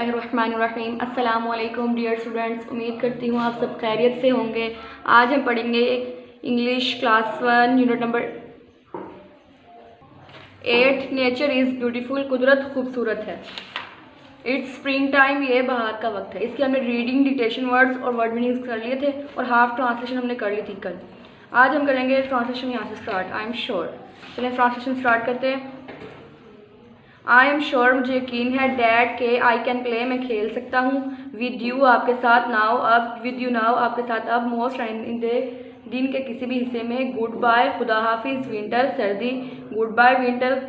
बिस्मिल्लाहिर्रहमानिर्रहीम। अस्सलामुअलैकुम dear students, उम्मीद करती हूँ आप सब खैरियत से होंगे। आज हम पढ़ेंगे English class 1 unit number 8 nature is beautiful. कुदरत खूबसूरत है। इट्स स्प्रिंग टाइम, ये बहार का वक्त है। इसके हमने रीडिंग, डिक्टेशन, वर्ड्स और वर्ड मीनिंग्स कर लिए थे और हाफ ट्रांसलेशन हमने कर ली थी कल। आज हम करेंगे ट्रांसलेशन यहाँ से स्टार्ट। I am sure. चलिए ट्रांसलेशन स्टार्ट करते हैं। आई एम श्योर, मुझे यकीन है। डैट के आई कैन प्ले, मैं खेल सकता हूँ। विद यू, आपके साथ। नाउ, अब। विद यू नाउ, आपके साथ अब। मोस्ट, इन द, दिन के किसी भी हिस्से में। गुड बाय, खुदा हाफिज। विंटर, सर्दी। गुड बाय विंटर,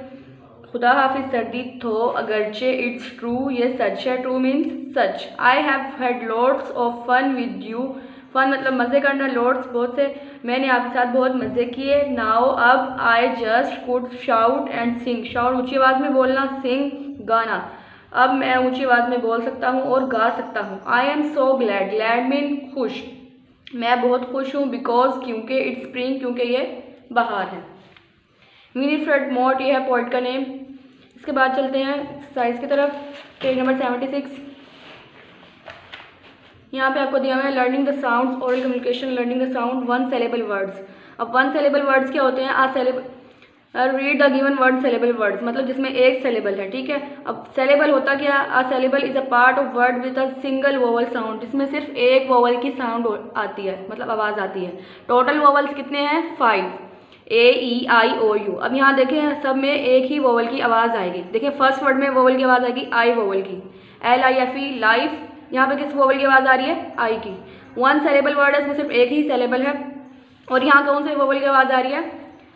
खुदा हाफिज सर्दी। थो, अगरचे। इट्स ट्रू, ये सच है। ट्रू मीन्स सच। I have had lots of fun with you. Fun मतलब मज़े करना, लॉट्स बहुत से। मैंने आपके साथ बहुत मज़े किए। नाउ, अब। I just could shout and Singh. Shout ऊँची आवाज़ में बोलना, सिंग गाना। अब मैं ऊँची आवाज़ में बोल सकता हूँ और गा सकता हूँ। I am so glad. Glad mean खुश। मैं बहुत खुश हूँ। बिकॉज, क्योंकि। इट्स स्प्रिंग, क्योंकि ये बहार है। विनीफ्रेड मोट, ये है पोइट का नेम। इसके बाद चलते हैं एक्सरसाइज की तरफ। Page number 76। यहाँ पे आपको दिया हुआ है learning the sounds, oral communication, learning the sound, one syllable words. अब वन सेलेबल वर्ड्स क्या होते हैं? A syllable, read the given word syllable words, मतलब जिसमें एक सेलेबल है। ठीक है। अब सेलेबल होता क्या? A syllable is a part of word with a single vowel sound, जिसमें सिर्फ एक वोवल की साउंड आती है, मतलब आवाज़ आती है। टोटल वोवल्स कितने हैं? 5। ए, ई, आई, ओ, यू। अब यहाँ देखें, सब में एक ही वोवल की आवाज़ आएगी। देखिए फर्स्ट वर्ड में वोवल की आवाज़ आएगी आई वोवल की, LIFE, लाइफ। यहाँ पे किस वोवल की आवाज़ आ रही है? आई की। वन सेलेबल वर्ड है, इसमें सिर्फ एक ही सेलेबल है। और यहाँ कौन से वोवल की आवाज़ आ रही है?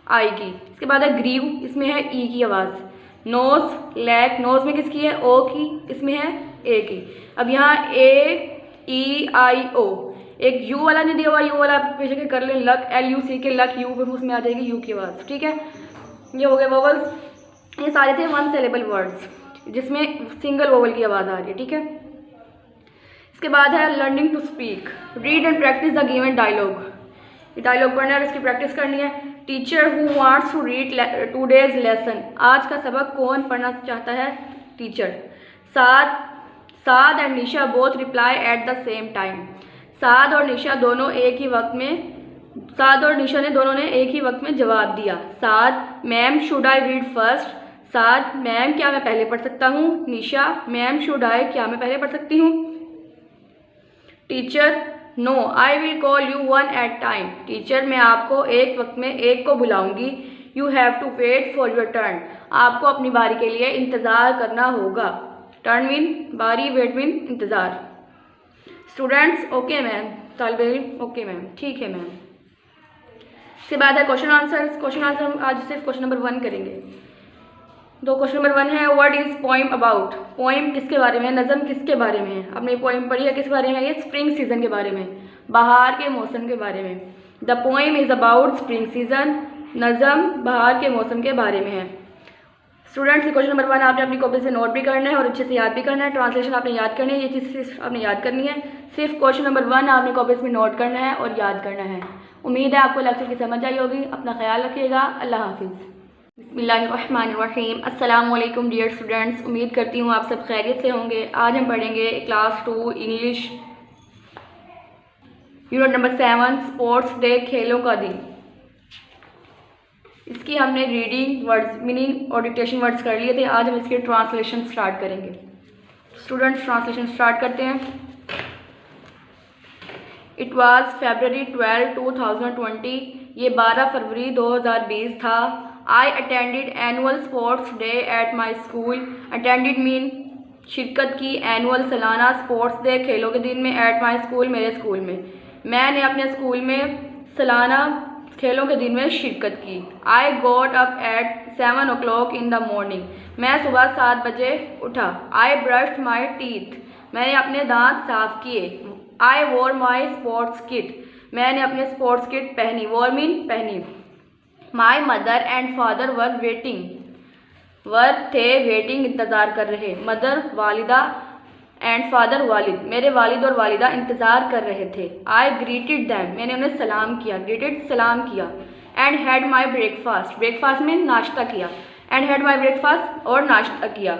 आई की। इसके बाद है ग्रीव, इसमें है ई की आवाज़। नोज, लैक, नोज में किसकी है? ओ की, इसमें है ए की। अब यहाँ AEIO, एक यू वाला नहीं दिया हुआ, यू वाला पेश कर ले। लक, LUC के लक, यू पे उसमें आ जाएगी यू की आवाज़। ठीक है, ये हो गए वोवल्स। ये सारे थे वन सेलेबल वर्ड्स जिसमें सिंगल वोवल की आवाज़ आ रही है। ठीक है। इसके बाद है learning to speak. Read and practice the given dialogue. ये डायलॉग पढ़ना है और इसकी प्रैक्टिस करनी है। Teacher who wants to read today's lesson, आज का सबक कौन पढ़ना चाहता है? Teacher. Saad and Nisha both reply at the same time. Saad और निशा दोनों एक ही वक्त में, साद और निशा ने दोनों ने एक ही वक्त में जवाब दिया। Saad, ma'am should I read first. Saad, ma'am क्या मैं पहले पढ़ सकता हूँ? निशा, मैम शुड आई, क्या मैं पहले पढ़ सकती हूँ? Teacher, no I will call you one at time. Teacher, मैं आपको एक वक्त में एक को बुलाऊंगी। You have to wait for your turn, आपको अपनी बारी के लिए इंतज़ार करना होगा। टर्न मीन बारी, वेट मीन इंतज़ार। Students, okay ma'am. तालिब इल्म, ओके मैम, ठीक है मैम। इसके बाद है क्वेश्चन आंसर। क्वेश्चन आंसर हम आज सिर्फ क्वेश्चन नंबर 1 करेंगे। तो क्वेश्चन नंबर 1 है, what is poem about? Poem किसके बारे में है? नज़म किसके बारे में है? आपने पोइम पढ़ी है, किस बारे में है? ये स्प्रिंग सीजन के बारे में, बहार के मौसम के बारे में। The poem is about spring season, नज़म बहार के मौसम के बारे में है। स्टूडेंट्स, क्वेश्चन नंबर 1 आपने अपनी कॉपी से नोट भी करना है और अच्छे से याद भी करना है। ट्रांसलेशन आपने याद करनी है, ये चीज़ सिर्फ आपने याद करनी है। सिर्फ क्वेश्चन नंबर 1 आपने कॉपी में नोट करना है और याद करना है। उम्मीद है आपको लेक्चर की समझ आई होगी। अपना ख्याल रखिएगा। अल्लाह हाफिज़। बिस्मिल्लाहिर्रहमानिर्रहीम। अस्सलामुअलैकुम डियर स्टूडेंट्स, उम्मीद करती हूँ आप सब खैरियत से होंगे। आज हम पढ़ेंगे class 2 English unit number 7 sports day, खेलों का दिन। इसकी हमने रीडिंग, वर्ड्स मीनिंग और डिक्टेशन वर्ड्स कर लिए थे। आज हम इसके ट्रांसलेशन स्टार्ट करेंगे। स्टूडेंट्स, ट्रांसलेशन स्टार्ट करते हैं। इट वाज February 12, 2020, ये 12 फरवरी 2020 था। I attended annual sports day at my school. Attended mean शिरकत की, एनुअल सालाना, स्पोर्ट्स डे खेलों के दिन में, एट माई स्कूल मेरे स्कूल में। मैंने अपने स्कूल में सालाना खेलों के दिन में शिरकत की। I got up at 7 o'clock in the morning, मैं सुबह 7 बजे उठा। आई ब्रश्ड माई टीथ, मैंने अपने दांत साफ किए। आई वोर माई स्पोर्ट्स किट, मैंने अपने स्पोर्ट्स किट पहनी। वोर मीन पहनी। My mother and father were waiting, were थे, वेटिंग इंतज़ार कर रहे। मदर वालिदा एंड फादर वालिद, मेरे वालिद और वालिदा इंतज़ार कर रहे थे। आई ग्रीटेड दैम, मैंने उन्हें सलाम किया। ग्रीटेड, सलाम किया। And had my breakfast, breakfast में नाश्ता किया। एंड हैड माई ब्रेकफास्ट, और नाश्ता किया।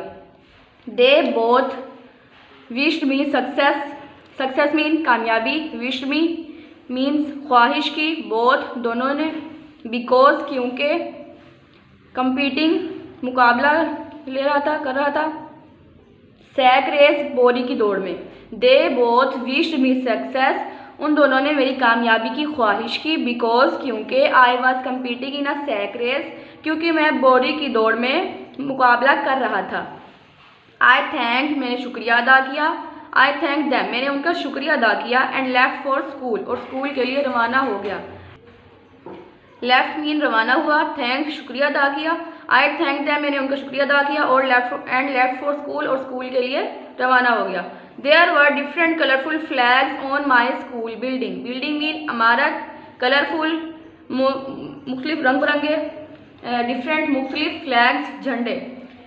They both wished mean success, success mean कामयाबी, विश्ड मी मीन्स ख्वाहिश की, बोथ दोनों ने, बिकॉज क्योंकि, कंपीटिंग मुकाबला ले रहा था, कर रहा था, सैक रेस बोरी की दौड़ में, they both wished me success, उन दोनों ने मेरी कामयाबी की ख्वाहिश की, बिकॉज क्योंकि, I was competing in a sack race, क्योंकि मैं बोरी की दौड़ में मुकाबला कर रहा था। आई थैंक मैंने शुक्रिया अदा किया, आई थैंक दैम मैंने उनका शुक्रिया अदा किया, एंड लेफ्ट फॉर स्कूल और स्कूल के लिए रवाना हो गया। लेफ्ट मीन रवाना हुआ, थैंक शुक्रिया अदा किया, आई थैंक दैम मैंने उनका शुक्रिया अदा किया, और लेफ्ट फॉर स्कूल और स्कूल के लिए रवाना हो गया। There were different colourful flags on my school building, building mean इमारत, कलरफुल मुख्तलिफ रंग बिरंगे, डिफरेंट मुख्तलिफ फ्लैग्स झंडे,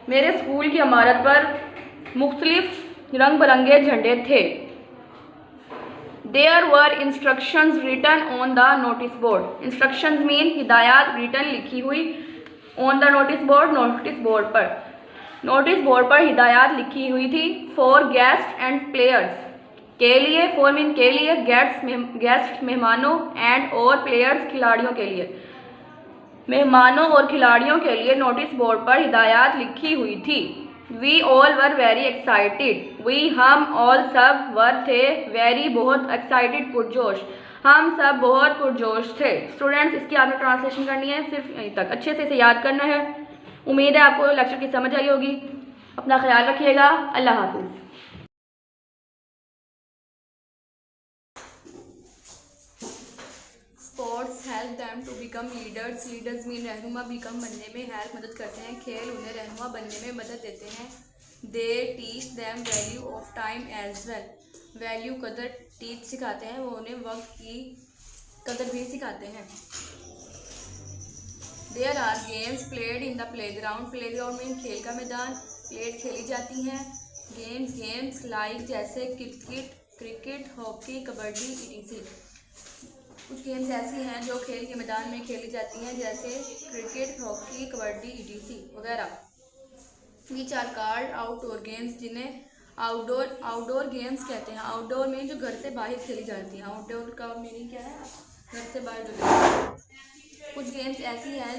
मेरे स्कूल की इमारत पर मुख्तलिफ रंग बिरंगे झंडे थे। There were instructions written on the notice board, instructions mean हिदायत, रिटन लिखी हुई, on the notice board notice board पर, नोटिस बोर्ड पर हिदायत लिखी हुई थी। फॉर गेस्ट एंड प्लेयर्स, के लिए, फॉर मीन के लिए, गेस्ट मेहमानों, एंड और प्लेयर्स खिलाड़ियों के लिए, मेहमानों और खिलाड़ियों के लिए नोटिस बोर्ड पर हिदायत लिखी हुई थी। We all were very excited, we हम ऑल सब वर थे, वेरी बहुत, एक्साइटेड पुरजोश, हम सब बहुत पुरजोश थे। स्टूडेंट्स इसकी आपने ट्रांसलेशन करनी है, सिर्फ यहीं तक, अच्छे से इसे याद करना है। उम्मीद है आपको लेक्चर की समझ आई होगी। अपना ख्याल रखिएगा। अल्लाह हाफिज़। Sports help them to become leaders, leaders mean रहनुमा, बिकम बनने में, हेल्प मदद करते हैं, खेल उन्हें रहनुमा बनने में मदद देते हैं। They teach them value of time as well, value कदर टीच सिखाते हैं, वो उन्हें वक्त की कदर भी सिखाते हैं। There are games played in the playground, playground mean खेल का मैदान, प्लेड खेली जाती हैं। गेम्स लाइक जैसे क्रिकेट, हॉकी, कबड्डी, etc। कुछ गेम्स ऐसी हैं जो खेल के मैदान में खेली जाती हैं, जैसे क्रिकेट, हॉकी, कबड्डी, etc वगैरह। Which are called outdoor games, जिन्हें आउटडोर गेम्स कहते हैं। आउटडोर में जो घर से बाहर खेली जाती हैं, आउटडोर का मीनिंग क्या है, घर से बाहर जो। कुछ गेम्स ऐसी हैं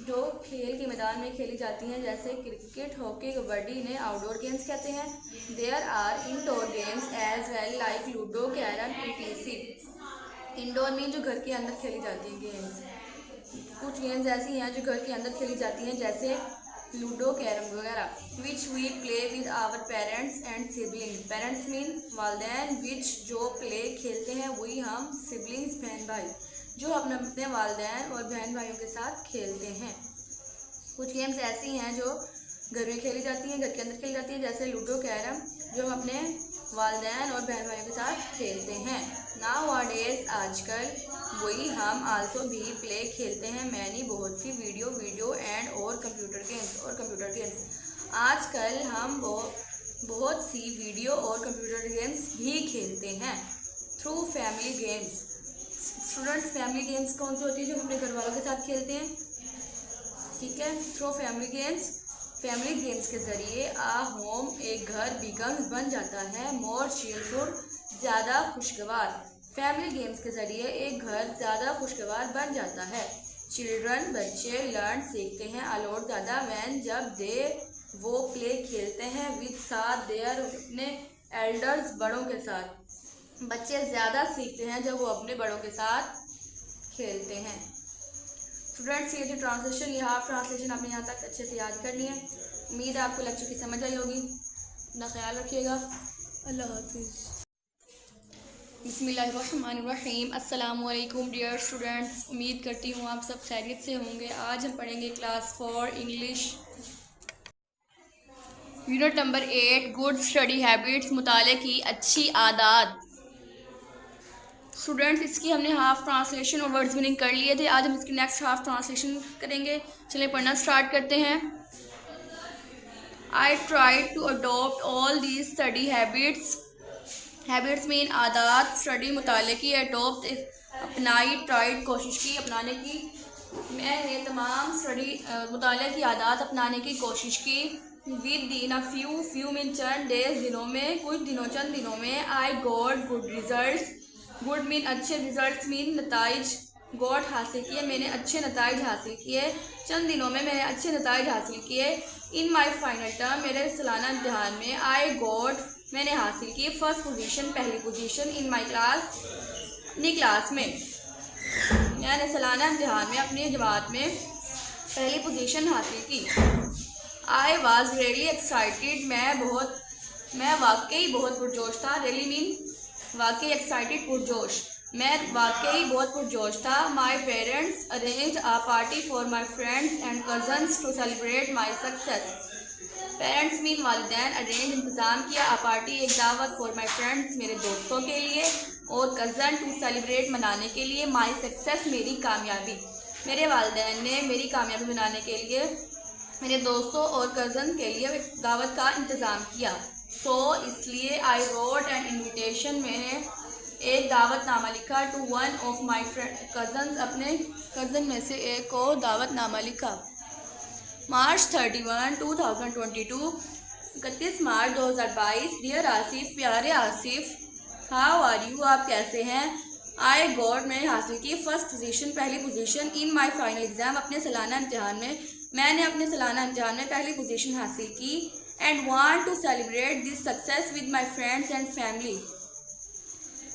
जो खेल के मैदान में खेली जाती हैं, जैसे क्रिकेट, हॉकी, कबड्डी, इन्हें आउटडोर गेम्स कहते हैं। There are indoor games as well like ludo, carrom, etc। Indoor में जो घर के अंदर खेली जाती हैं गेम्स। कुछ गेम्स ऐसी हैं जो घर के अंदर खेली जाती हैं, जैसे लूडो, कैरम वगैरह। Which we play with our parents and sibling, parents mean वालदैन, विच जो प्ले खेलते हैं, वही हम, सिबलिंग्स बहन भाई, जो अपने वालदैन और बहन भाइयों के साथ खेलते हैं। कुछ गेम्स ऐसी हैं जो घर में खेली जाती हैं, घर के अंदर खेली जाती हैं, जैसे लूडो, कैरम, जो हम अपने वालदैन और बहन भाइयों के साथ खेलते हैं। नाउअडेज आजकल, वही हम, आल्सो भी प्ले खेलते हैं, मैनी बहुत सी, वीडियो एंड और कंप्यूटर गेम्स, आजकल हम बहुत सी वीडियो और कंप्यूटर गेम्स भी खेलते हैं। Through family games, students family games कौन सी होती है, जो हम अपने घर वालों के साथ खेलते हैं, ठीक है। थ्रू फैमिली गेम्स के ज़रिए आ होम, एक घर, बिकम्स बन जाता है, मोर चीयरफुल, ज़्यादा खुशगवार। फैमिली गेम्स के ज़रिए एक घर ज़्यादा खुशगवार बन जाता है। चिल्ड्रन बच्चे, लर्न सीखते हैं, अलॉट ज़्यादा, वैन जब, दे वो प्ले खेलते हैं, विद साथ, देयर अपने एल्डर्स बड़ों के साथ। बच्चे ज़्यादा सीखते हैं जब वो अपने बड़ों के साथ खेलते हैं। स्टूडेंट्स ये थी ट्रांसलेशन, ये हाफ ट्रांसलेशन आपने यहाँ तक अच्छे से याद कर ली है। उम्मीद है आपको लेक्चर की समझ आई होगी। अपना ख्याल रखिएगा। अल्लाह हाफिज़। बिस्मिल्लाहिर्रहमानिर्रहीम। अस्सलामु अलैकुम डियर स्टूडेंट्स, उम्मीद करती हूँ आप सब खैरियत से होंगे। आज हम पढ़ेंगे class 4 English, unit number 8, good study habits, मुताले की अच्छी आदत। स्टूडेंट्स इसकी हमने हाफ ट्रांसलेशन और वर्ड्स मीनिंग कर लिए थे। आज हम इसकी नेक्स्ट हाफ ट्रांसलेशन करेंगे। चलिए पढ़ना स्टार्ट करते हैं। I try to adopt all these study habits, habits mean आदत, स्टडी मुताले की, अडोप्ट अपनाई, ट्राइड कोशिश की, अपनाने की। मैंने तमाम स्टडी मुताले की आदत अपनाने की कोशिश की। With in a few mean Chand days, दिनों में, कुछ दिनों, चंद दिनों में। I got good result, good mean अच्छे, रिजल्ट मीन नताइज, गॉट हासिल किए, मैंने अच्छे नताइज हासिल किए, चंद दिनों में मैंने अच्छे नताइज हासिल किए। इन माई फाइनल टर्म, मेरे सालाना इम्तिहान में। आई गॉट, मैंने हासिल की फर्स्ट पोजीशन, पहली पोजीशन। इन माई क्लास, अपनी क्लास में, मैंने सालाना इम्तिहान में अपनी जमात में पहली पोजीशन हासिल की। आई वॉज रियली एक्साइटेड, मैं वाकई बहुत पुरजोश था। रियली मीन वाकई, एक्साइटेड पुरजोश, मैं वाकई बहुत पुरजोश था। My parents arrange a party for my friends and cousins to celebrate my success. Parents mean वालिदैन, अरेंज इंतज़ाम किया, आ पार्टी एक दावत, फॉर माई फ्रेंड्स मेरे दोस्तों के लिए, और कज़न टू सेलिब्रेट मनाने के लिए, माई सक्सेस मेरी कामयाबी। मेरे वालिदैन ने मेरी कामयाबी मनाने के लिए मेरे दोस्तों और कज़न के लिए दावत का इंतज़ाम किया। सो इसलिए आई रोट एन इन्विटेशन, मैंने एक दावतनामा लिखा। To one of my cousins, अपने कज़न में से एक को दावतनामा लिखा। मार्च 31, 2022, 31 मार्च 2022। डियर आसिफ, प्यारे आसिफ, हाउ आर यू, आप कैसे हैं। आई गॉट, मैंने हासिल की फर्स्ट पोजीशन, पहली position. In my final exam, अपने सालाना इम्तिहान में, मैंने अपने सालाना इम्तिहान में पहली पोजीशन हासिल की। And want to celebrate this success with my friends and family,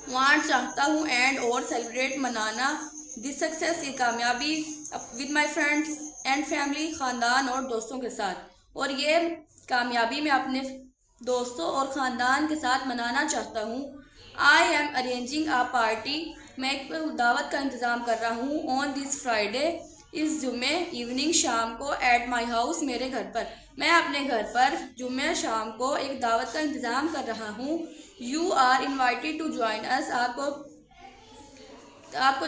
want चाहता हूँ, एंड और सेलिब्रेट मनाना, दिस सक्सेस ये कामयाबी, with my friends and family ख़ानदान और दोस्तों के साथ, और ये कामयाबी मैं अपने दोस्तों और ख़ानदान के साथ मनाना चाहता हूँ। I am arranging a party, मैं एक दावत का इंतज़ाम कर रहा हूँ। ऑन दिस फ्राइडे, इस जुम्मे इवनिंग, शाम को। एट माई हाउस, मेरे घर पर, मैं अपने घर पर जुम्मे शाम को एक दावत का इंतज़ाम कर रहा हूँ। You are invited to join us, आपको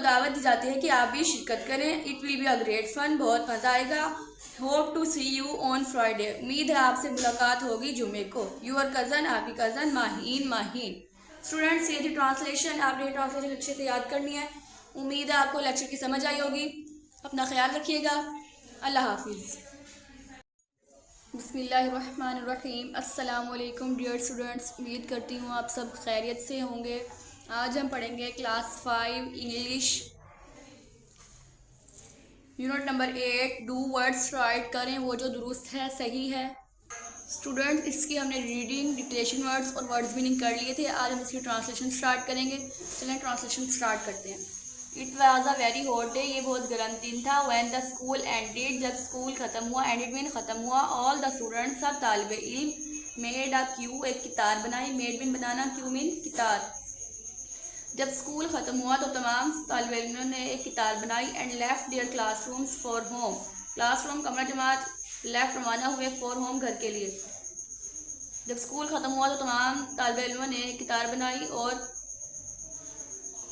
दावत दी जाती है कि आप भी शिरकत करें। It will be a great fun, बहुत मज़ा आएगा। Hope to see you on Friday, उम्मीद है आपसे मुलाकात होगी जुम्मे को। यूर कज़न, आपकी कज़न माहीन। स्टूडेंट्स, ये थी ट्रांसलेशन, आपने ये ट्रांसलेशन अच्छे से याद करनी है। उम्मीद है आपको लेक्चर की समझ आई होगी। अपना ख्याल रखिएगा। अल्लाह हाफिज़। बिस्मिल्लाहिर्रहमानिर्रहीम। अस्सलामुअलैकुम डियर स्टूडेंट्स, उम्मीद करती हूँ आप सब खैरियत से होंगे। आज हम पढ़ेंगे class 5 English, unit number 8, do words right, करें वो जो दुरुस्त है, सही है। स्टूडेंट्स, इसकी हमने रीडिंग, डिक्टेशन वर्ड्स और वर्ड्स मीनिंग कर लिए थे। आज हम इसकी ट्रांसलेशन स्टार्ट करेंगे। चलें ट्रांसलेशन स्टार्ट करते हैं। It was a very hot day, ये बहुत गर्म दिन था। व्हेन द स्कूल एंडेड, जब स्कूल ख़त्म हुआ। एंडेड मीन ख़त्म हुआ। ऑल द स्टूडेंट्स, सब तालिब इल्म। मेड अ क्यू, एक कितार बनाई। मेड मीन बनाना, क्यू मीन कितार। जब स्कूल ख़त्म हुआ तो तमाम तालिब इल्मों ने एक कितार बनाई। And left their classrooms for home, classroom कमरा जमात, लेफ्ट रवाना हुए, फॉर होम घर के लिए। जब स्कूल ख़त्म हुआ तो तमाम तालिब इल्मों ने एक कितार बनाई और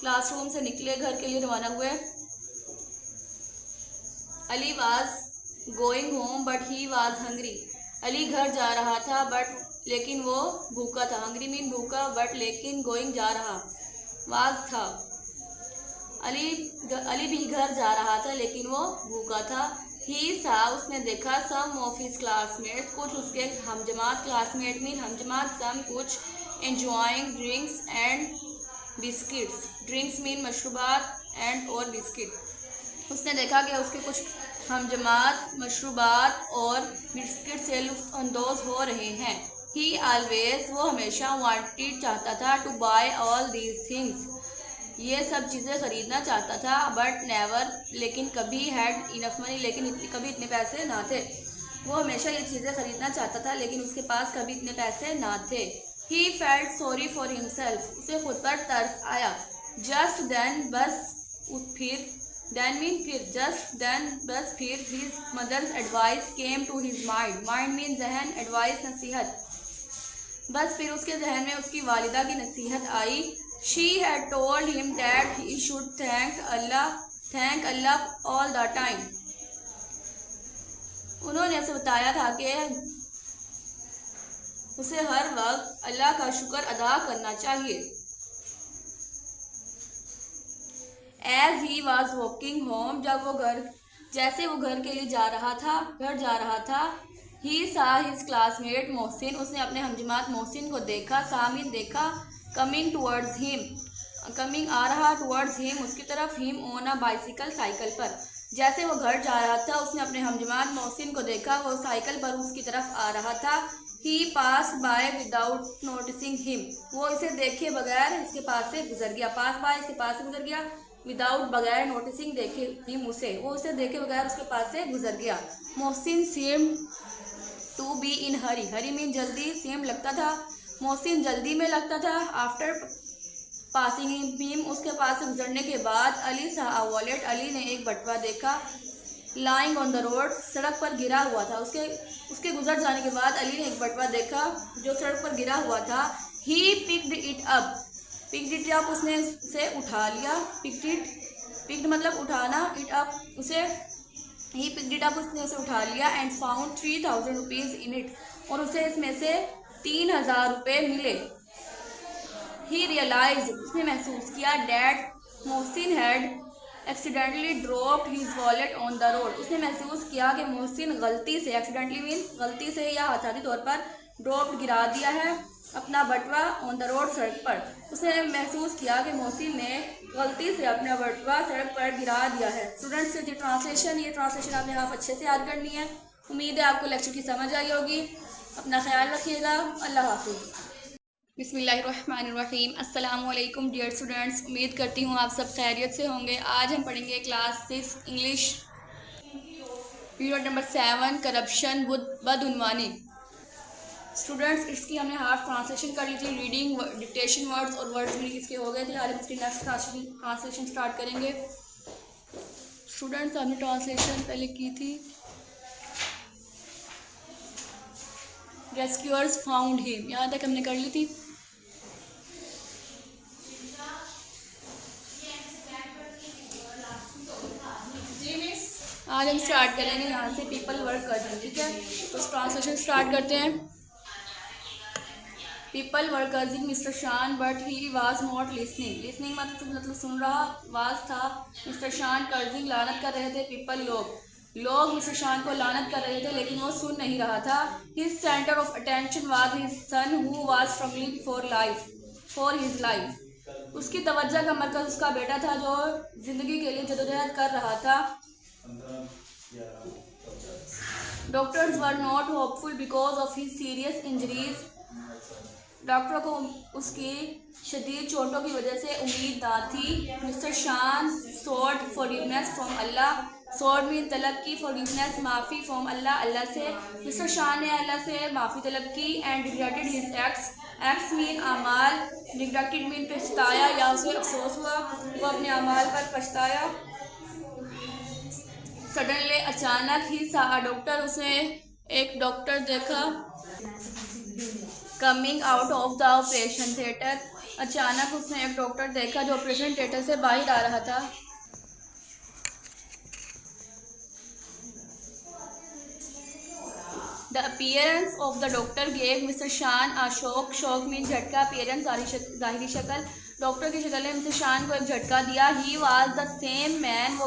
क्लासरूम से निकले, घर के लिए रवाना हुए। Ali was going home but he was hungry, Ali घर जा रहा था बट लेकिन वो भूखा था। हंग्री मीन भूखा, बट लेकिन गोइंग जा रहा, वाज था। अली भी घर जा रहा था लेकिन वो भूखा था। ही सा, उसने देखा। सम ऑफ हिज क्लासमेट्स, कुछ उसके हमजमात, क्लासमेट मीन हमजमात, सम कुछ। Enjoying drinks and biscuits, drinks mean मशरूबात एंड और बिस्किट। उसने देखा कि उसके कुछ हमजमात मशरूबात और बिस्किट से लुत्फ़ अंदोज़ हो रहे हैं। ही ऑलवेज, वो हमेशा, वांटेड चाहता था। To buy all these things, ये सब चीज़ें ख़रीदना चाहता था। बट नेवर, लेकिन कभी। हैड इनफ मनी, लेकिन कभी इतने पैसे ना थे। वो हमेशा ये चीज़ें ख़रीदना चाहता था लेकिन उसके पास कभी इतने पैसे ना थे। He felt sorry for himself, उसे खुद पर तरस आया। जस्ट देन, बस फिर, देन मीन फिर, जस्ट देन बस फिर। His mother's advice came to his mind, mind mean जहन, एडवाइस नसीहत। बस फिर उसके जहन में उसकी वालिदा की नसीहत आई। She had told him that he should thank Allah all the time, उन्होंने उसे बताया था कि उसे हर वक्त अल्लाह का शुक्र अदा करना चाहिए। As he was walking home, जब वो घर, जैसे वो घर के लिए जा रहा था, घर जा रहा था। ही सा हिज क्लासमेट मोहसिन, उसने अपने हमजमात मोहसिन को देखा, सामिन देखा, कमिंग टुवर्ड्स हिम, कमिंग आ रहा, टुवर्ड्स हिम उसकी तरफ, him on a bicycle cycle पर। जैसे वो घर जा रहा था उसने अपने हमजमात मोहसिन को देखा, वो साइकिल पर उसकी तरफ आ रहा था। ही पास बाय विदाउट नोटिसिंग हिम, वो इसे देखे बगैर इसके पास से गुजर गया। पास बाय इसके पास से गुजर गया, विदाउट बगैर, नोटिसिंग देखे हिम उसे, वो उसे देखे बगैर उसके पास से गुजर गया। Mohsin seemed to be in hurry, hurry mean जल्दी, सेम लगता था, मोहसिन जल्दी में लगता था। आफ्टर पासिंग हिम उसके पास से गुजरने के बाद, अली साह वॉलेट, अली ने एक बटवा देखा, लाइंग ऑन द रोड सड़क पर गिरा हुआ था। उसके गुजर जाने के बाद अली ने एक बटवा देखा जो सड़क पर गिरा हुआ था। He picked it up, picked it up उसने उसे उठा लिया, पिक्ड मतलब उठाना, इट अप उसे, ही पिक्ड इट अप उसने उसे उठा लिया। And found 3000 rupees in it, और उसे इसमें से 3000 रुपये मिले। ही रियलाइज, उसने महसूस किया, that Mohsin had accidentally dropped his wallet on the road, उसने महसूस किया कि मोहसिन गलती से, एक्सीडेंटली मीन गलती से या हथाती तौर पर, ड्रॉप्ड गिरा दिया है अपना बटवा ऑन द रोड सड़क पर। उसने महसूस किया कि मोहसिन ने गलती से अपना बटवा सड़क पर गिरा दिया है। स्टूडेंट्स ये ट्रांसलेशन, ये ट्रांसलेशन आपने आप अच्छे से याद करनी है। उम्मीद है आपको लेक्चर की समझ आई होगी। अपना ख्याल रखिएगा। अल्लाह हाफिज़। बिस्मिल्लाहिर्रहमानिर्रहीम। अस्सलामुअलैकुम डियर स्टूडेंट्स, उम्मीद करती हूँ आप सब खैरियत से होंगे। आज हम पढ़ेंगे class 6 English period number 7, corruption बदउनवानी। स्टूडेंट्स इसकी हमने हाफ ट्रांसलेशन कर ली थी, रीडिंग, डिक्टेशन वर्ड्स और वर्ड्स मीनिंग इसके हो गए थे। आज हम इसकी नेक्स्ट ट्रांसलेशन स्टार्ट करेंगे। स्टूडेंट्स हमने ट्रांसलेशन पहले की थी, रेस्क्यूअर्स फाउंड हिम, यहाँ तक हमने कर ली थी। आज हम स्टार्ट करेंगे यहाँ से पीपल वर्क कर्जिंग, ठीक है। तो ट्रांसलेशन स्टार्ट करते हैं। पीपल वर्क कर्जिंग मिस्टर शान but he was not listening, listening मतलब सुन रहा, वाज था, मिस्टर शान कर्जिंग लानत कर रहे थे, पीपल लोग मिस्टर शान को लानत कर रहे थे लेकिन वो सुन नहीं रहा था। His centre of attention was his son who was struggling for his life, उसकी तवज्जो का मरकज उसका बेटा था जो जिंदगी के लिए जदोजहद कर रहा था। Doctors were not hopeful because of his serious injuries, डॉक्टरों को उसकी शदीद चोटों की वजह से उम्मीद ना थी। Mister Shan sought forgiveness from अल्लाह, सॉट मीन तलब की, फॉरगिवनेस माफ़ी, फ्रॉम अल्लाह अल्लाह से। मिस्टर शान ने अल्लाह से माफ़ी तलब की। And regretted his acts mean अमाल, रिग्रेटेड मीन पछताया या उसे अफसोस हुआ, वो अपने अमाल पर पछताया। सडनली अचानक ही सा डॉक्टर, उसने एक डॉक्टर देखा, coming out of the operation theatre, अचानक उसने एक डॉक्टर देखा जो ऑपरेशन थिएटर से बाहर आ रहा था। The appearance of the doctor gave mister शान आ शॉक, शॉक मीन झटका, अपीयरेंस ज़ाहिरी शक्ल, डॉक्टर की शक्ल ने मिस्टर शान को एक झटका दिया। He was the same man,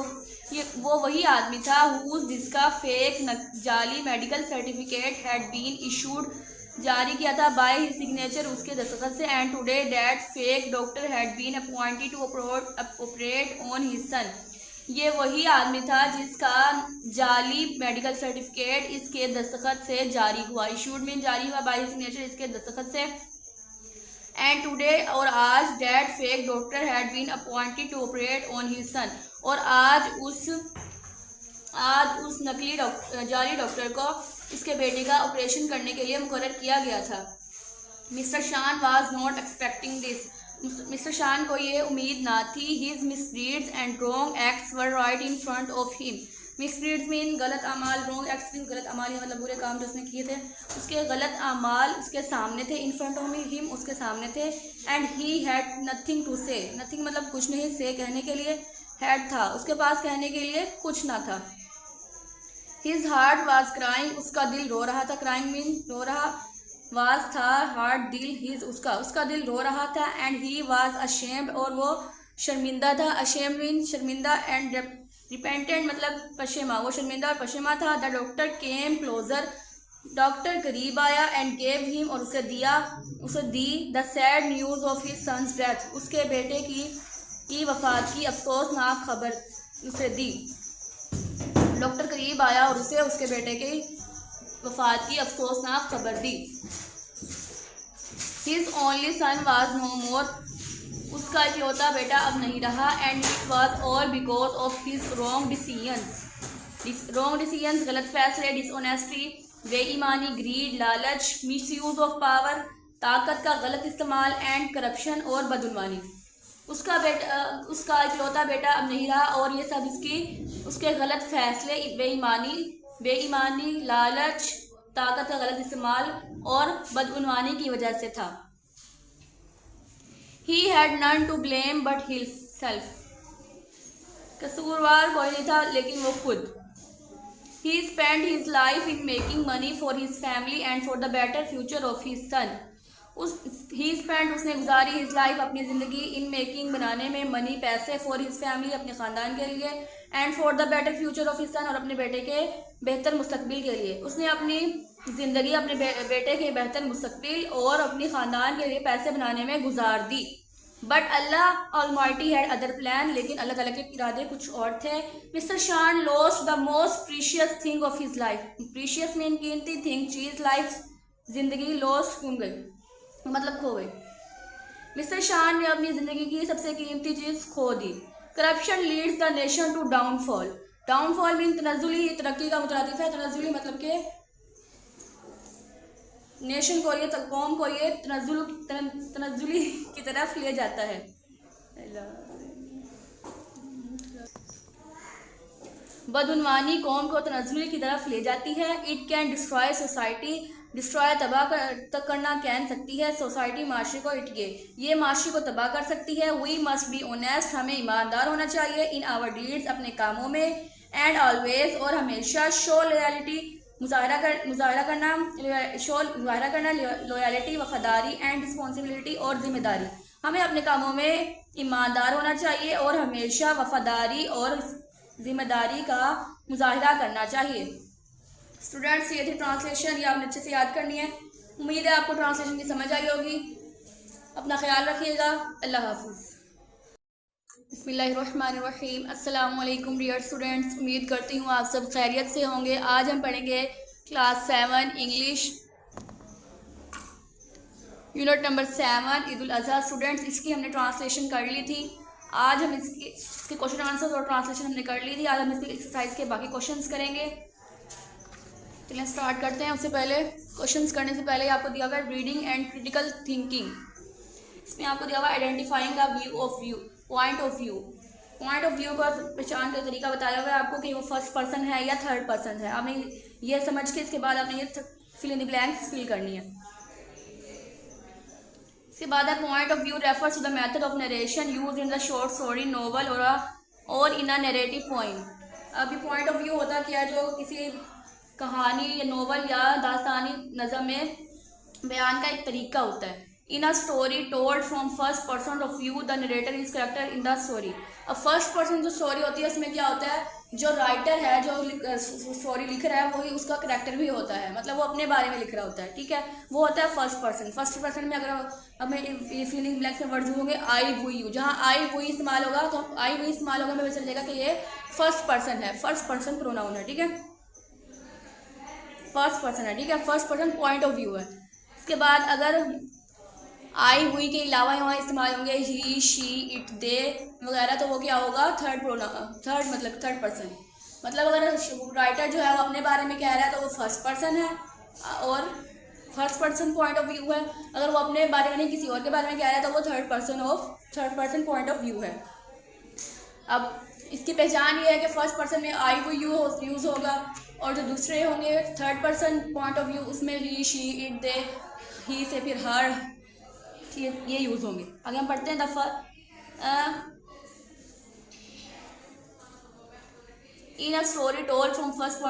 वो वही आदमी था, हुज जिसका फेक जाली medical certificate had been issued, जारी किया था, बाय हिज सिग्नेचर उसके दस्तखत से। And today that fake doctor had been appointed to operate on his son, ये वही आदमी था जिसका जाली मेडिकल सर्टिफिकेट इसके दस्तखत से जारी हुआ, इशूड मीन जारी हुआ, बाय हिज सिग्नेचर इसके दस्तखत से। एंड टुडे और आज, that fake doctor had been appointed to operate on his son, और आज उस नकली जाली डॉक्टर को इसके बेटे का ऑपरेशन करने के लिए मुकर्रर किया गया था। मिस्टर शान was not expecting this, mister शान को ये उम्मीद ना थी। His misdeeds and wrong acts were right in front of him, misdeeds mean गलत अमाल, रॉन्ग एक्ट्स मीन गलत अमाल, मतलब बुरे काम जो उसने किए थे, उसके गलत अमाल उसके सामने थे, इन फ्रंट ऑफ हिम उसके सामने थे। And he had nothing to say, nothing मतलब कुछ नहीं, से कहने के लिए, हैड था उसके पास कहने के लिए कुछ ना था। हिज हार्ट वाज क्राइंग, उसका दिल रो रहा था, क्राइंग मीन रो रहा, वाज था, हार्ट दिल, हिज उसका दिल रो रहा था। एंड ही वाज अशेम्ड, और वो शर्मिंदा था, अशेम्ड मीन शर्मिंदा, एंड रिपेंटेंट मतलब पशेमा, वो शर्मिंदा और पशेमा था। The doctor came closer, doctor करीब आया एंड गेव हिम, और उसे दी the sad news of his son's death, उसके बेटे की वफ़ात की अफसोसनाक खबर उसे दी। डॉक्टर करीब आया और उसे उसके बेटे की वफ़ात की अफसोसनाक खबर दी। His only son was no more, उसका इकलौता बेटा अब नहीं रहा। And it was all because of his wrong decisions, गलत फैसले, डिसऑनेस्टी, बेईमानी, ग्रीड, लालच, मिसयूज ऑफ पावर, ताकत का गलत इस्तेमाल, एंड करप्शन और बदउनवानी। उसका इकलौता बेटा अब नहीं रहा और ये सब उसके गलत फैसले, बेईमानी, लालच, ताकत का गलत इस्तेमाल और बदउनवानी की वजह से था। He had none to blame but himself, कसूरवार कोई नहीं था लेकिन वो खुद। He spent his life in making money for his family and for the better future of his son. उसने गुजारी his life, अपनी ज़िंदगी, in making, बनाने में, money, पैसे, for his family, अपने ख़ानदान के लिए, and for the better future of his son, और अपने बेटे के बेहतर मुस्तकबिल के लिए। उसने अपनी ज़िंदगी अपने बेटे के बेहतर मुस्तकबिल और अपनी ख़ानदान के लिए पैसे बनाने में गुजार दी। But Allah almighty had other plan, लेकिन अल्लाह ताला के इरादे कुछ और थे। मिस्टर शान lost the most precious thing of his life, precious mean कीमती, थिंग चीज़, लाइफ ज़िंदगी, लॉस्ट गुम गई मतलब खो गई। मिस्टर शान ने अपनी ज़िंदगी की सबसे कीमती चीज़ खो दी। Corruption leads the nation to downfall, downfall mean तनज़ुली, तरक्की का मुतरादिफ है। तनज़ुली मतलब के नेशन को, ये कौम को ये तनज़ुली की तरफ ले जाता है। बदउनवानी कौम को तनज़ुली की तरफ ले जाती है। It can destroy society, destroy तबाह करना कैन सकती है, सोसाइटी माशरे को, ये माशरे को तबाह कर सकती है। वी मस्ट बी ऑनेस्ट, हमें ईमानदार होना चाहिए। इन आवर डीड्स, अपने कामों में। एंड ऑलवेज, और हमेशा। शो लॉयल्टी, मुजाहरा करना, लॉयल्टी, वफादारी, एंड रिस्पॉन्सिबिलिटी, और जिम्मेदारी। हमें अपने कामों में ईमानदार होना चाहिए और हमेशा वफादारी और जिम्मेदारी का मुजाहरा करना चाहिए। स्टूडेंट्स, ये थी ट्रांसलेशन, ये आपने अच्छे से याद करनी है। उम्मीद है आपको ट्रांसलेशन की समझ आई होगी। अपना ख्याल रखिएगा। अल्लाह हाफिज़। बिस्मिल्लाहिर्रहमानिर्रहीम। अस्सलाम वालेकुम डियर स्टूडेंट्स, उम्मीद करती हूँ आप सब खैरियत से होंगे। आज हम पढ़ेंगे class 7 English unit number 7 Eid ul Azha. Students, इसकी हमने ट्रांसलेशन कर ली थी। आज हम इसके क्वेश्चन आंसर्स और ट्रांसलेशन हमने कर ली थी। आज हम इसकी एक्सरसाइज के बाकी क्वेश्चंस करेंगे। चलिए स्टार्ट करते हैं। उससे पहले क्वेश्चंस करने से पहले आपको दिया हुआ है रीडिंग एंड क्रिटिकल थिंकिंग। इसमें आपको दिया हुआ है identifying the point of view का पहचान का तरीका बताया हुआ है आपको कि वो फर्स्ट पर्सन है या थर्ड पर्सन है। आपने ये समझ के इसके बाद आपने ये fill in the blanks fill करनी है। इसके बाद है point of view refers to the method of narration use in the short story, novel और इन अ नैरेटिव पोइम। अभी पॉइंट ऑफ व्यू होता क्या, जो किसी कहानी या नोवेल या दास्तानी नज़म में बयान का एक तरीका होता है। In a story told from first person of view, the narrator is character in the story. अब फर्स्ट पर्सन जो स्टोरी होती है उसमें क्या होता है, जो राइटर है, जो स्टोरी लिख रहा है, वही उसका करैक्टर भी होता है, मतलब वो अपने बारे में लिख रहा होता है। ठीक है, वो होता है फर्स्ट पर्सन। फर्स्ट पर्सन में अगर हमें फिलिंग ब्लैंक्स में वर्ड्स होंगे आई वुई यू, जहाँ आई वुई इस्तेमाल होगा तो आई वुई इस्तेमाल होगा हमें पता चल जाएगा कि ये फर्स्ट पर्सन है, फर्स्ट पर्सन प्रोनाउन है। ठीक है, फर्स्ट पर्सन है। ठीक है, first person point of view है। इसके बाद अगर आई हुई के अलावा यहाँ इस्तेमाल होंगे ही, शी, इट, दे वगैरह, तो वो क्या होगा, थर्ड मतलब थर्ड पर्सन। मतलब अगर राइटर जो है वो अपने बारे में कह रहा है तो वो फर्स्ट पर्सन है और first person point of view है। अगर वो अपने बारे में नहीं किसी और के बारे में कह रहा है तो वो third person point of view है। अब इसकी पहचान ये है कि फर्स्ट पर्सन में आई हुई यूज़ होगा और जो दूसरे होंगे third person point of view, उसमें ही, शी, इट, दे, ही से फिर हर, ये यूज़ होंगे। आगे हम पढ़ते हैं दफ़ा in a story told from first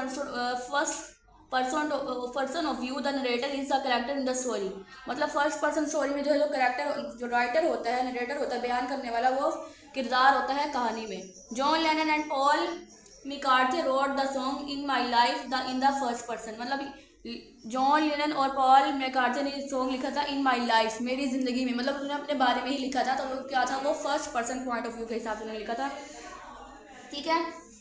person of view the narrator is the character in the story. मतलब फर्स्ट पर्सन स्टोरी में जो है जो राइटर होता है, नरेटर होता है, बयान करने वाला, वो किरदार होता है कहानी में। John Lennon and Paul McCarthy wrote the song in my life in the first person. मतलब जॉन लेनन और पॉल मैकार्टनी ने सॉन्ग लिखा था इन माई लाइफ, मेरी ज़िंदगी में, मतलब उन्होंने अपने बारे में ही लिखा था। तो वो क्या था, वो first person point of view के हिसाब से उन्होंने लिखा था, ठीक है।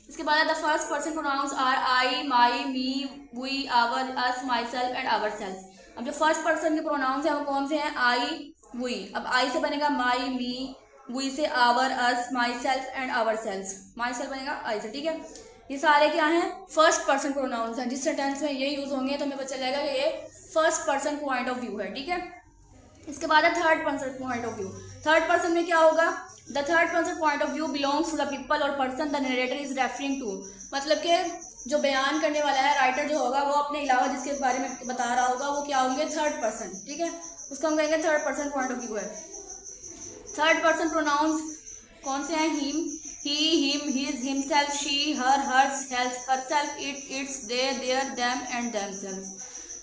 इसके बाद the first person pronouns are I, my, me, we, our, us, myself and ourself. अब जो फर्स्ट पर्सन के प्रोनाउंस हैं वो कौन से हैं, आई, वी। अब आई से बनेगा माई, मी, वी से our, us, myself and ourself, myself बनेगा आई से, ठीक है। ये सारे क्या हैं, फर्स्ट पर्सन प्रोनाउंस हैं। जिस सेंटेंस में ये यूज़ होंगे तो हमें पता चलेगा कि ये first person point of view है, ठीक है। इसके बाद है third person point of view. Third person में क्या होगा, the third person point of view belongs to the people or person the narrator is referring to. मतलब कि जो बयान करने वाला है, राइटर जो होगा, वो अपने अलावा जिसके बारे में बता रहा होगा वो क्या होंगे, थर्ड पर्सन, ठीक है। उसको हम कहेंगे third person point of view है। थर्ड पर्सन प्रोनाउंस कौन से हैं, him, he, him, his, himself, she, her, hers, herself, it, its, they, their, them and themselves.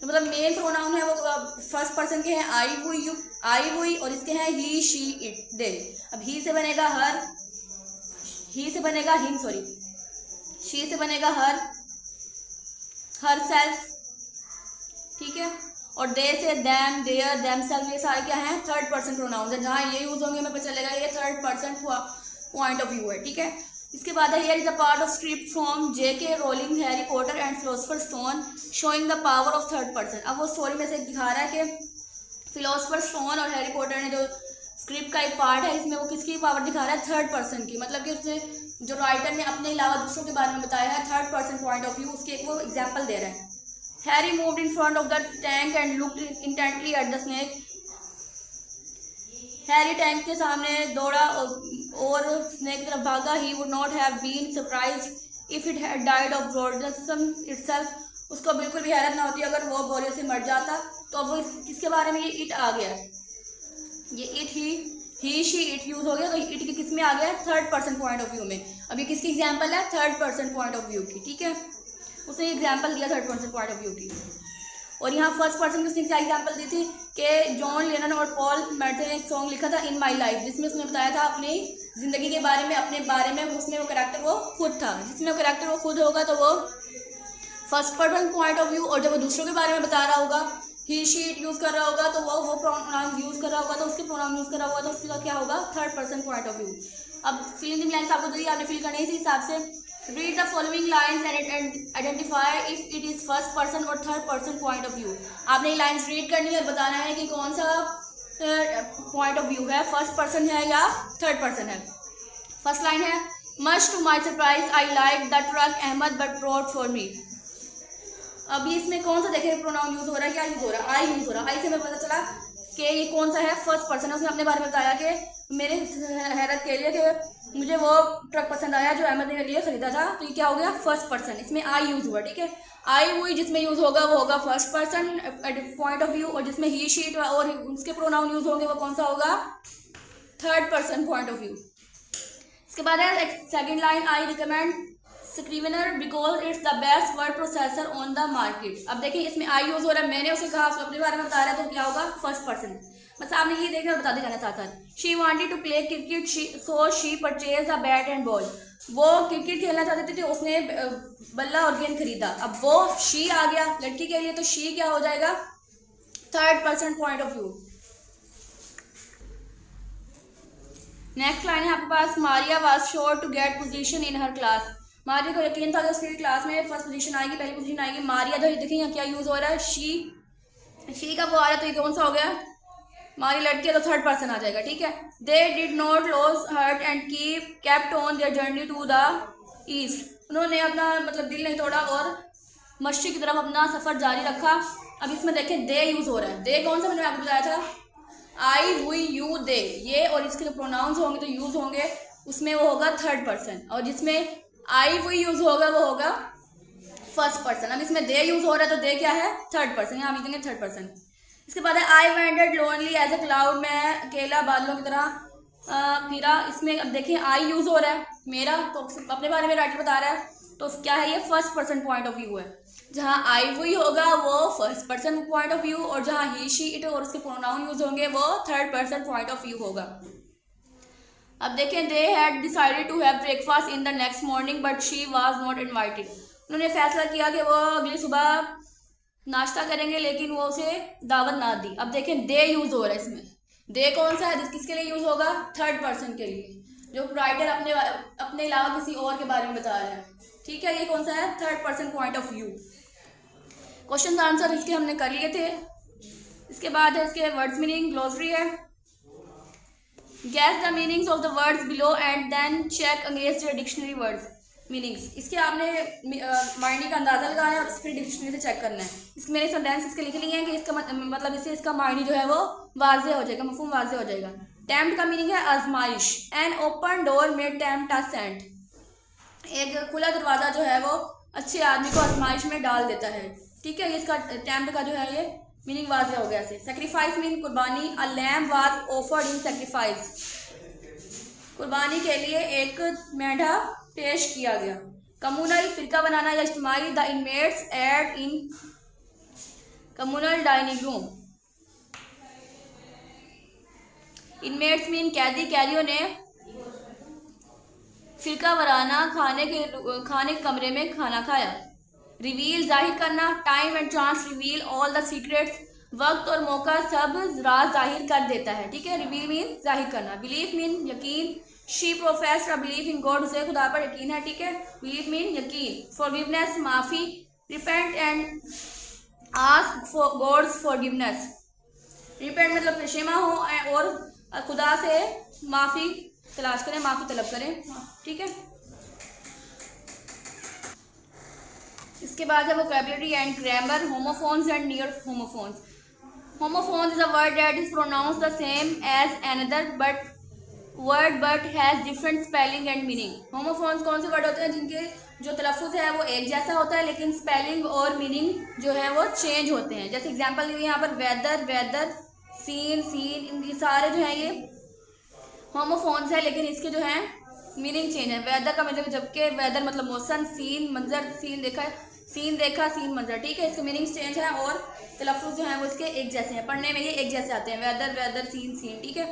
तो मतलब मेन प्रोनाउन है वो फर्स्ट पर्सन के हैं आई, वो, यू, आई, वही, और इसके हैं ही, शी, इट, दे। अब ही से बनेगा हर, ही से बनेगा हिम, सॉरी, शी से बनेगा हर सेल्फ, ठीक है, और दे से दैम, देयर, दैम सेल्फ। ये सारे क्या हैं, थर्ड पर्सन प्रोनाउंस है। जहाँ ये यूज होंगे हमें पता चलेगा ये third person point of view है, ठीक है। इसके बाद है here is a part of script from J.K. Rolling, Harry Potter and philosopher stone showing the power of third person. अब वो स्टोरी में से दिखा रहा है कि फिलोसफर स्टोन और हैरी पॉटर ने जो स्क्रिप्ट का एक पार्ट है, इसमें वो किसकी पावर दिखा रहा है, थर्ड पर्सन की। मतलब कि उसने जो राइटर ने अपने अलावा दूसरों के बारे में बताया है, third person point of view, उसके एक वो एग्जाम्पल दे रहा है। Harry moved in front of the tank and looked intently at the snake. Harry tank के सामने दौड़ा और स्नेक की तरफ भागा। He would not have been surprised if it had died of boredom itself. उसको बिल्कुल भी हैरत ना होती अगर वो बोरियत से मर जाता। तो अब वो किसके बारे में, ये इट आ गया, ये it, he, she, it use हो गया। तो इट के किस में आ गया, third person point of view में। अब ये किसकी एग्जाम्पल है, third person point of view की, ठीक है। उसने एग्जाम्पल दिया third person point of view की। और यहाँ फर्स्ट पर्सन की उसने क्या एग्जाम्पल दी थी कि जॉन लेनन और पॉल मैकार्टनी ने एक सॉन्ग लिखा था इन माई लाइफ, जिसमें उसने बताया था अपनी ज़िंदगी के बारे में, अपने बारे में। उसमें वो करेक्टर वो खुद था, जिसमें वो करेक्टर वो खुद होगा तो वो first person point of view. और जब वो दूसरों के बारे में बता रहा होगा, ही, शी, इट यूज़ कर रहा होगा तो वो प्रोनाउन यूज़ कर रहा होगा, तो उसके प्रोनाउन यूज़ कर रहा होगा तो उसका क्या होगा, third person point of view. अब फिल इन द ब्लैंक्स आपको दी, आपने फिल करनी है इसी हिसाब से। Read the following lines and identify if it is first person or third person point of view। आपने ये लाइन्स रीड करनी है और बताना है कि कौन सा पॉइंट ऑफ व्यू है, फर्स्ट पर्सन है या थर्ड पर्सन है। फर्स्ट लाइन है, much to my surprise I like the truck Ahmed but brought for me. अभी इसमें कौन सा देखें प्रोनाउन यूज हो रहा है, क्या यूज हो रहा है, आई यूज हो रहा है। आई से हमें पता चला कि ये कौन सा है, फर्स्ट पर्सन है। उसने अपने बारे में बताया कि मेरे हैरत के लिए कि मुझे वो ट्रक पसंद आया जो अहमद ने मेरे लिए खरीदा था। तो ये क्या हो गया, फर्स्ट पर्सन, इसमें आई यूज हुआ, ठीक है। आई हुई जिसमें यूज होगा वो होगा first person point of view, और जिसमें ही, शी और उसके प्रोनाउन यूज होंगे वो कौन सा होगा, third person point of view. इसके बाद है second line, I recommend Scrivener because it's the best word processor on the market. अब देखिए इसमें आई यूज हो रहा है, मैंने उसे कहा, उसको अपने बारे में बता रहा है, तो क्या होगा, फर्स्ट पर्सन। बस आपने ये देखना बता देगा साथ साथ। She wanted to play cricket so she purchase a bat and ball. वो क्रिकेट खेलना चाहती थी, उसने बल्ला और गेंद खरीदा। अब वो शी आ गया लड़की के लिए, तो शी क्या हो जाएगा, third person point of view. Next line है आपके पास, Maria was sure to get position in her class. Maria को यकीन था कि उसकी क्लास में फर्स्ट पोजीशन आएगी, पहली पोजीशन आएगी। मारिया तो देखिए यहाँ क्या यूज हो रहा है, शी का वो आ रहा है, तो ये कौन सा हो गया, हमारी लड़की है तो थर्ड पर्सन आ जाएगा, ठीक है। They did not lose heart and kept on their journey to the east. उन्होंने अपना मतलब दिल नहीं तोड़ा और मशरिक की तरफ अपना सफ़र जारी रखा। अब इसमें देखें दे यूज़ हो रहा है। दे कौन सा मैंने आपको बताया था, आई, हुई, यू, दे। ये और इसके जो प्रोनाउंस होंगे तो यूज़ होंगे, उसमें वो होगा थर्ड पर्सन, और जिसमें आई, हुई यूज़ होगा वो होगा फर्स्ट पर्सन। अब इसमें दे यूज़ हो रहा है तो दे क्या है, थर्ड पर्सन, यहाँ हम लिखेंगे थर्ड पर्सन। इसके बाद है I wandered lonely as a cloud, मैं अकेला बादलों की तरह फिरा। इसमें अब देखिए आई यूज हो रहा है मेरा, तो अपने बारे में राइटर बता रहा है, तो क्या है ये first person point of view है। जहाँ आई हुई होगा वो first person point of view, और जहाँ ही, शी, इट और उसके प्रोनाउन यूज होंगे वो third person point of view होगा। अब देखें, they had decided to have breakfast in the next morning but she was not invited. उन्होंने फैसला किया कि वो अगली सुबह नाश्ता करेंगे लेकिन वो उसे दावत ना दी। अब देखें दे यूज हो रहा है इसमें, दे कौन सा है, किसके लिए यूज होगा, थर्ड पर्सन के लिए, जो राइटर अपने अपने अलावा किसी और के बारे में बता रहा है। ठीक है, ये कौन सा है, third person point of view. Question answer इसके हमने कर लिए थे। इसके बाद है इसके वर्ड्स मीनिंग, ग्लोसरी है। Guess the meanings of the words below and then check against the dictionary words meanings. इसके आपने मायने का अंदाजा लगाना है और फिर डिक्शनरी से चेक करना है। इसके मेरे सेंटेंस इसके लिख लिए हैं कि इसका मतलब इससे इसका मायने जो है वो वाज़ेह हो जाएगा, मफहूम वाज़ेह हो जाएगा। टेम्प्ट का मीनिंग है आजमाइश। एन ओपन डोर में टेम्प्ट अ सेंट, एक खुला दरवाज़ा जो है वो अच्छे आदमी को आजमाइश में डाल देता है। ठीक है, ये इसका टेम्प्ट का जो है ये मीनिंग वाज़ेह हो गया। सेक्रीफाइस मीन कुर्बानी, a lamb was offered in sacrifice, कुर्बानी के लिए एक मेंढा पेश किया गया। कम्युनल फिरका बनाना या इज्तिमाई, the inmates ate in communal dining room. Inmates mean कैदी, कैदियों ने फिरका वराना खाने के कमरे में खाना खाया। रिवील जाहिर करना, time and chance reveal all the secrets, वक्त और मौका सब राज जाहिर कर देता है। ठीक है, रिवील मीन जाहिर करना। बिलीफ मीन यकीन, she professed a belief in God, उसे खुदा पर यकीन है। ठीक है, बिलीफ मीन यकीन। फॉरगिवनेस माफ़ी, repent and ask for God's forgiveness, repent मतलब पेशेमा हो और खुदा से माफ़ी तलाश करें, माफ़ी तलब करें। ठीक है, इसके बाद है vocabulary and grammar, homophones and near homophones. Homophones is a word that is pronounced the same as another but has different spelling and meaning. Homophones कौन से वर्ड होते हैं जिनके जो तलफ़ुज़ है वो एक जैसा होता है लेकिन स्पेलिंग और मीनिंग जो है वो चेंज होते हैं। जैसे एग्जांपल दी हुई यहाँ पर वेदर, वेदर, सीन, सीन, इनके सारे जो हैं ये होमोफोन्स है लेकिन इसके जो हैं मीनिंग चेंज है। वेदर का मतलब, जबकि वेदर मतलब मौसम, सीन मंजर, सीन देखा, सीन मंजर। ठीक है, इसके मीनिंग्स चेंज है और तलफ़ुज़ जो हैं वो इसके एक जैसे हैं, पढ़ने में ये एक जैसे आते हैं, वेदर, वेदर, सीन, सीन। ठीक है,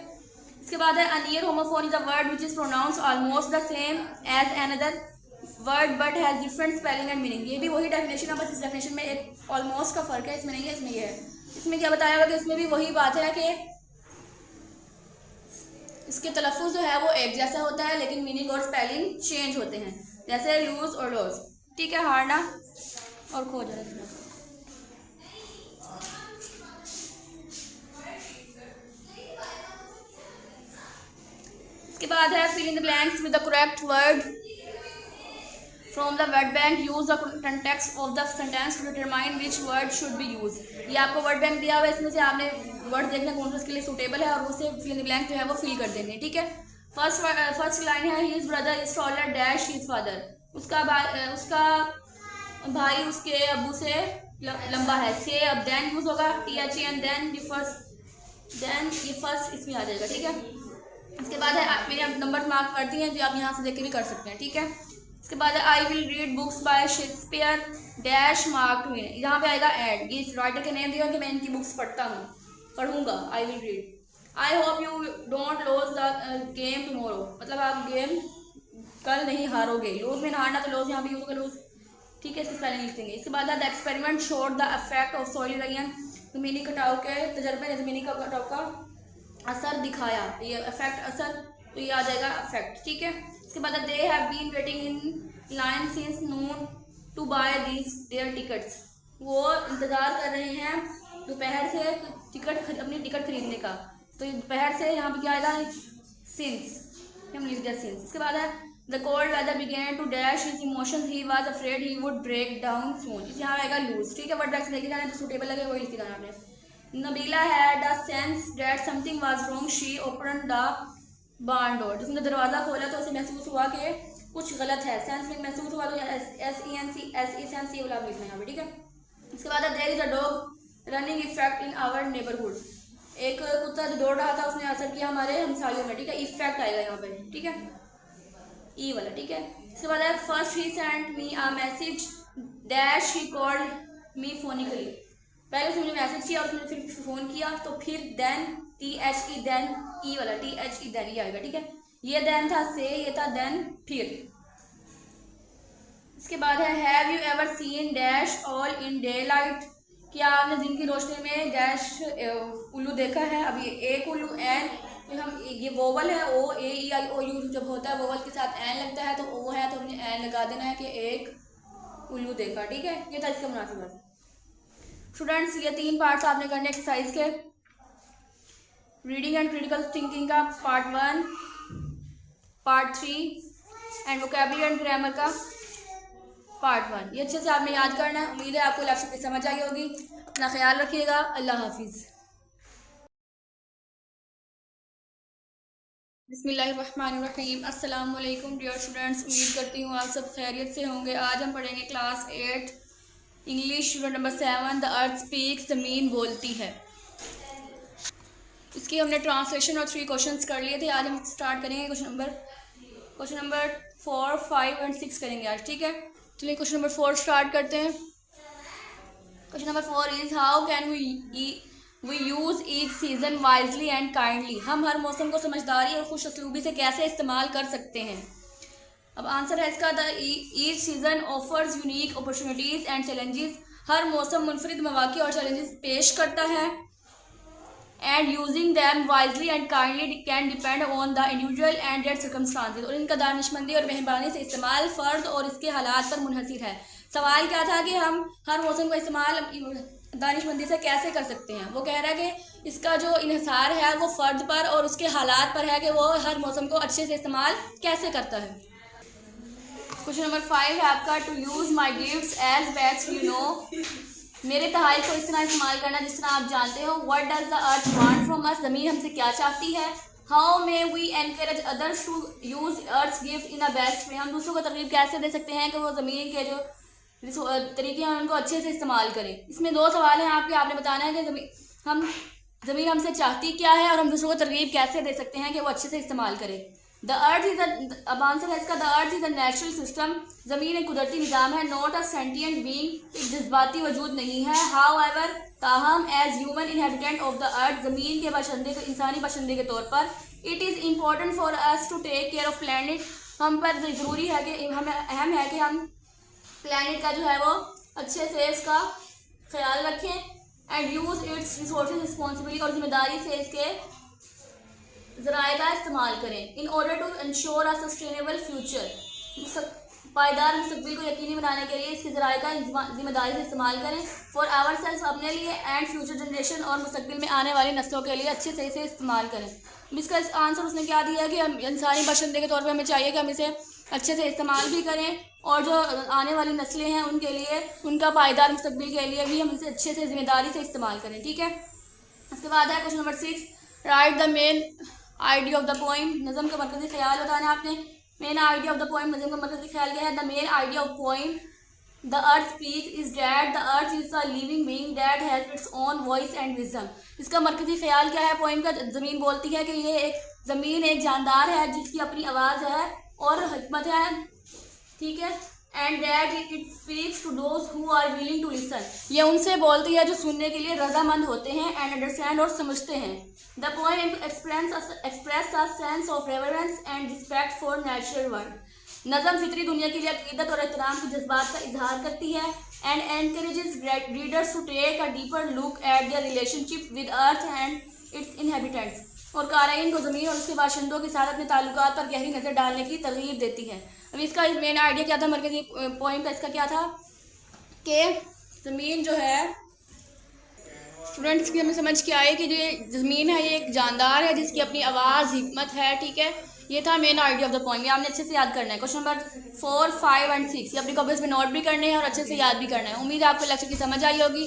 इसके बाद है a near homophone is a word which is pronounce almost the same as another word but has different spelling and meaning. ये भी वही डेफिनेशन है, बस इस डेफिनेशन में एक ऑलमोस्ट का फर्क है, इसमें नहीं है, इसमें ये है। इसमें क्या बताया हुआ कि इसमें भी वही बात है कि इसके तलफ़ुज़ जो है वो एक जैसा होता है लेकिन मीनिंग और स्पेलिंग चेंज होते हैं, जैसे लूज और लॉज। ठीक है, हारना और खो जाना। इसके बाद है fill in the blanks with the correct word from the word bank, use the context of the sentence to determine which word should be use. ये आपको वर्ड बैंक दिया हुआ है, इसमें से आपने वर्ड देखना कौन सा उसके लिए सूटेबल है और उसे फिल इन द ब्लैंक जो है वो फिल कर देंगे। ठीक है, फर्स्ट लाइन है his brother is taller dash his father, उसका भाई उसके अबू से लंबा है। से अब देन यूज होगा, THE एंड देन ये फर्स्ट इसमें आ जाएगा। ठीक है, इसके बाद है मैंने नंबर मार्क कर दिए हैं जो आप यहाँ से देख के भी कर सकते हैं। ठीक है, इसके बाद है I will read books by Shakespeare dash mark too, यहाँ पे आएगा एड, ये राइटर के नेम दिया कि मैं इनकी बुक्स पढ़ूंगा। आई will read. I hope you don't lose the game tomorrow, मतलब आप गेम कल नहीं हारोगे। लूज में हारना तो लूज यहाँ पे यूज होगा, लूज। ठीक है, इसकी स्पेलिंग लिख देंगे। इसके बाद the experiment showed the effect of soil erosion, ज़मीनी कटाव के तजर्बे ने ज़मीनी कटाव का असर दिखाया, ये इफेक्ट असर, तो ये आ जाएगा इफेक्ट। ठीक है, इसके बाद they have been waiting in line since noon to buy these their tickets, वो इंतज़ार कर रहे हैं दोपहर से अपनी टिकट खरीदने का। तो दोपहर से यहाँ पे क्या आएगा, सिंस, हम लिख दिया सिंस। इसके बाद है the cold weather began to dash his emotions, he was afraid he would break down soon, यहाँ आएगा लूज। ठीक है, वर्ड बैक से लेके जाना जो सूटेबल लगे वही लिख जाना आपने। Nabila had a sense that something was wrong, she open the barn door, जिसने दरवाज़ा खोला तो उसे महसूस हुआ कि कुछ गलत है। सेंस में महसूस हुआ तो SENS सेंस ये वाला लिखना है यहाँ पे। ठीक है, इसके बाद there is a dog running effect in our neighbourhood, एक कुत्ता जो दौड़ रहा था उसने असर किया हमारे हमसायों में। ठीक है, इफेक्ट आएगा यहाँ पे। ठीक है, ई वाला। ठीक है, इसके बाद है first he sent me a message dash he called me phonically, पहले उसने मुझे मैसेज किया और उसने फिर फ़ोन किया, तो फिर देन THE देन, ई वाला THE देन ये आएगा। ठीक है, ये देन था, से ये था, देन फिर। इसके बाद है have you ever seen dash all in day light, क्या आपने दिन की रोशनी में डैश उल्लू देखा है? अब ये एक उल्लू एन, तो हम ये वोवल है ओ ए ई आई ओ यू, जब होता है वोवल के साथ एन लगता है तो ओ है, तो हमने एन लगा देना है कि एक उल्लू देखा। ठीक है, ये था इसका मुनासिब। स्टूडेंट्स, ये 3 पार्ट्स आपने करने एक्सरसाइज के। रीडिंग एंड क्रिटिकल थिंकिंग का part 1, part 3 and vocabulary and grammar का पार्ट 1। ये अच्छे से आपने याद करना है। उम्मीद है आपको लेक्चर की समझ आई होगी। अपना ख्याल रखिएगा। अल्लाह हाफिज़। बिस्मिल्लाहिर्रहमानिर्रहीम। अस्सलाम वालेकुम डियर स्टूडेंट्स, उम्मीद करती हूँ आप सब खैरियत से होंगे। आज हम पढ़ेंगे class 8 English unit number 7 the earth speaks, ज़मीन बोलती है। इसकी हमने ट्रांसलेशन और 3 क्वेश्चंस कर लिए थे। आज हम स्टार्ट करेंगे क्वेश्चन नंबर 4, 5 एंड 6 करेंगे आज। ठीक है, चलिए क्वेश्चन नंबर 4 स्टार्ट करते हैं। Question number 4 is how can we use each season wisely and kindly. हम हर मौसम को समझदारी और खुश असलूबी से कैसे इस्तेमाल कर सकते हैं। अब आंसर है इसका, the each season offers unique opportunities and challenges. हर मौसम मुनफरिद मौक़े और चैलेंजेस पेश करता है। And using them wisely and kindly can depend on the individual and their circumstances. और इनका दानिशमंदी और मेहरबानी से इस्तेमाल फ़र्द और इसके हालात पर मुनहसिर है। सवाल क्या था कि हम हर मौसम का इस्तेमाल दानिशमंदी से कैसे कर सकते हैं। वो कह रहा है कि इसका जो इन्हिसार है वो फ़र्द पर और उसके हालात पर है कि वो हर मौसम को अच्छे से इस्तेमाल कैसे करता है। क्वेश्चन नंबर 5 है आपका, to use my gifts as best you know. मेरे तोहफ़े को इस तरह इस्तेमाल करना जिस तरह आप जानते हो। What does the earth want from us, ज़मीन हमसे क्या चाहती है। How may we encourage others to use earth gift in a best way. हम दूसरों को तरगीब कैसे दे सकते हैं कि वो ज़मीन के जो तरीके हैं उनको अच्छे से इस्तेमाल करें। इसमें 2 सवाल हैं आपके, आपने बताना है कि ज़मीन हमसे चाहती क्या है और हम दूसरों को तरगीब कैसे दे सकते हैं कि वो अच्छे से इस्तेमाल करें। द अर्थ इज़ अब आंसर है इसका, the earth is a natural system. ज़मीन एक कुदरती निज़ाम है। नॉट अ सेंटिएंट बीइंग, एक जज्बाती वजूद नहीं है। हाउ एवर, ताहम as human inhabitant of the earth, ज़मीन के बशिंदे, इंसानी बशिंदे के तौर पर, it is important for us to take care of planet. हम पर ज़रूरी है कि हमें अहम है कि हम प्लैनेट का जो है वो अच्छे से इसका ख्याल रखें। And use its resources responsibility, और जिम्मेदारी से इसके ज़राए का इस्तेमाल करें। In order to ensure a sustainable future, पायदार मुस्तकबिल को यकीनी बनाने के लिए इसके ज़राए का जिम्मेदारी से इस्तेमाल करें। फॉर आवर सेल्फ, अपने लिए, एंड फ्यूचर जनरेशन, और मुस्तकबिल में आने वाली नस्लों के लिए अच्छे से इसे इस्तेमाल करें। इसका आंसर उसने क्या दिया कि हम इंसानी बशिंदे के तौर पर हमें चाहिए कि हम इसे अच्छे से इस्तेमाल भी करें, और जो आने वाली नस्लें हैं उनके लिए, उनका पायदार मुस्तकबिल के लिए भी हम इसे अच्छे से ज़िम्मेदारी से इस्तेमाल करें। ठीक है, उसके बाद है question number 6, right the main idea of the poem. नज़म का मरकज़ी ख्याल बताना है आपने। Main idea of the poem, नज़म का मरकज़ी ख्याल क्या है। The main idea of poem the earth speak is that the earth is a living being that has its own voice and wisdom. इसका मरकज़ी ख्याल क्या है पोइम का, ज़मीन बोलती है कि ये एक ज़मीन एक जानदार है जिसकी अपनी आवाज़ है और हिकमत है। ठीक है, and that it speaks to those who are willing to listen. ये उनसे बोलती है जो सुनने के लिए रजामंद होते हैं। एंड अंडरस्टैंड, और समझते हैं। The poem express a sense of reverence and respect for natural world. नज़म फितरी दुनिया के लिए अकीदत और एहतराम के जज्बात का इजहार करती है। And encourages readers to take a deeper look at their relationship with earth and its inhabitants. और क़ारीन को ज़मीन और उसके बाशिंदों के साथ अपने ताल्लुकात पर गहरी नज़र डालने की तरगीब देती है। अब इसका मेन आइडिया क्या था, मरकज़ी पॉइंट का इसका क्या था कि ज़मीन जो है, स्टूडेंट्स की हमें समझ के आए कि जो ये ज़मीन है ये एक जानदार है जिसकी अपनी आवाज़, हिकमत है। ठीक है, ये था main idea of the point. ये आपने अच्छे से याद करना है। क्वेश्चन नंबर 4, 5 एंड 6 ये अपनी कॉपीज़ में नोट भी करने हैं और अच्छे से याद भी करना है। उम्मीद है आपको लेक्चर की समझ आई होगी।